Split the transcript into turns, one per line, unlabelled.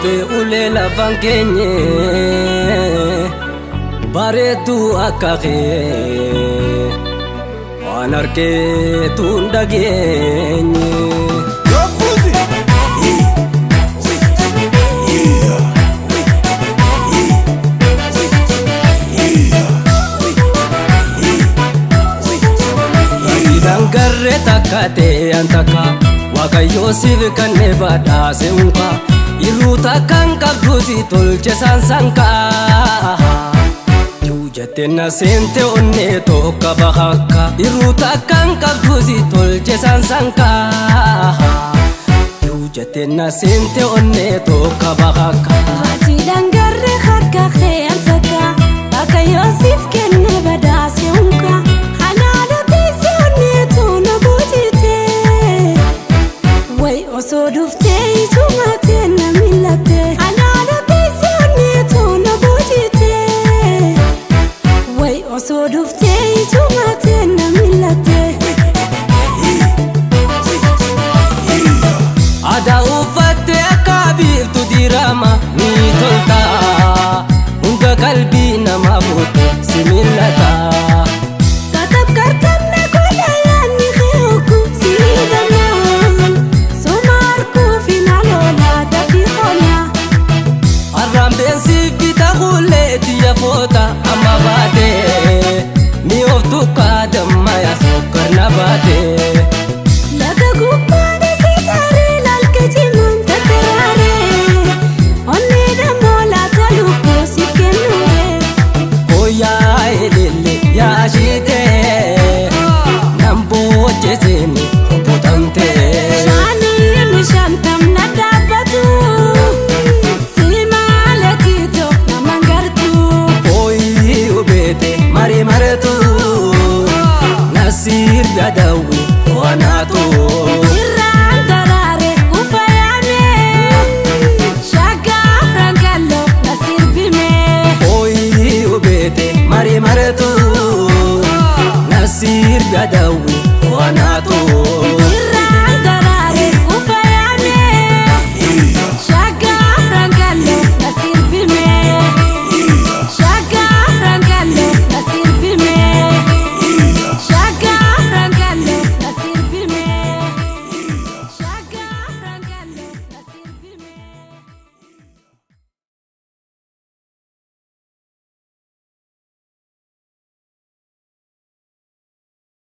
ulee lafaan keenye bareedduu akka kee waan argeetu hin dhageenye. Dangarree takka ta'e antaka Waaqayyoo siif kannee badhaase unka irruu takkaan qabdu si tolche sansanka Yuu jettee na seente onnee tokko bahakka irruu takkaan qabdu si tolche sansanka Yuu jettee na seente onnee tokko bahakka
Ati dangarree harka kee antaka Waaqayyoo siif kannee badhaase unka Osoo dhuftee isumatee na milattee Anaana teessee toona boojitee Way osoo dhuftee isumatee na milattee
Aadaa uffattee akka biiftuu dirama ni tolta Hunda qalbii